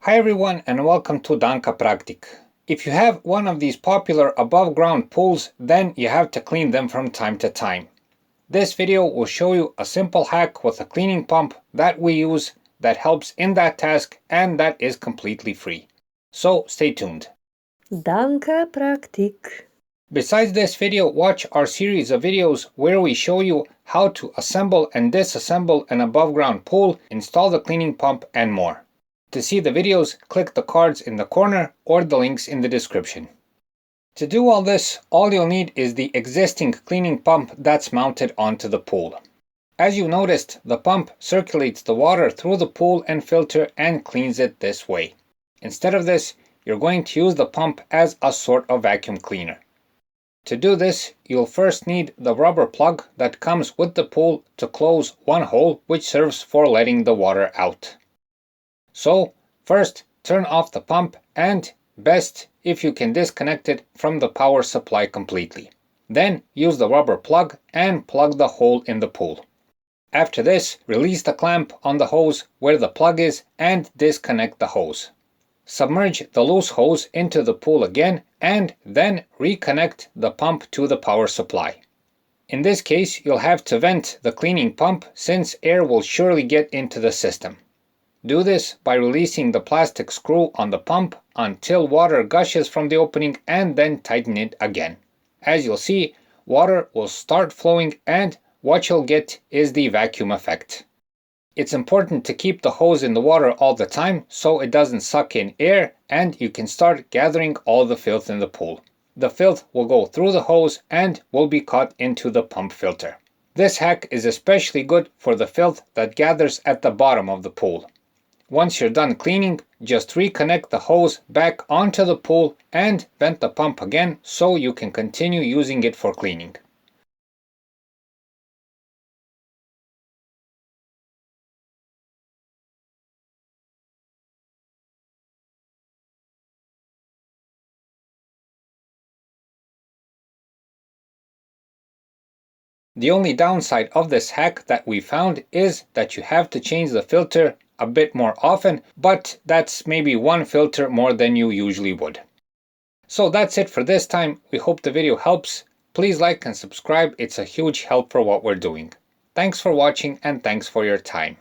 Hi everyone and welcome to Danka Praktik. If you have one of these popular above ground pools, then you have to clean them from time to time. This video will show you a simple hack with a cleaning pump that we use that helps in that task and that is completely free. So stay tuned. Danka Praktik. Besides this video, watch our series of videos where we show you how to assemble and disassemble an above ground pool, install the cleaning pump and more. To see the videos, click the cards in the corner or the links in the description. To do all this, all you'll need is the existing cleaning pump that's mounted onto the pool. As you noticed, the pump circulates the water through the pool and filter and cleans it this way. Instead of this, you're going to use the pump as a sort of vacuum cleaner. To do this, you'll first need the rubber plug that comes with the pool to close one hole which serves for letting the water out. So, first turn off the pump and, best if you can disconnect it from the power supply completely. Then use the rubber plug and plug the hole in the pool. After this, release the clamp on the hose where the plug is and disconnect the hose. Submerge the loose hose into the pool again and then reconnect the pump to the power supply. In this case, you'll have to vent the cleaning pump since air will surely get into the system. Do this by releasing the plastic screw on the pump until water gushes from the opening and then tighten it again. As you'll see, water will start flowing and what you'll get is the vacuum effect. It's important to keep the hose in the water all the time so it doesn't suck in air and you can start gathering all the filth in the pool. The filth will go through the hose and will be caught into the pump filter. This hack is especially good for the filth that gathers at the bottom of the pool. Once you're done cleaning, just reconnect the hose back onto the pool and vent the pump again so you can continue using it for cleaning. The only downside of this hack that we found is that you have to change the filter a bit more often, but that's maybe one filter more than you usually would. So that's it for this time. We hope the video helps. Please like and subscribe. It's a huge help for what we're doing. Thanks for watching and thanks for your time.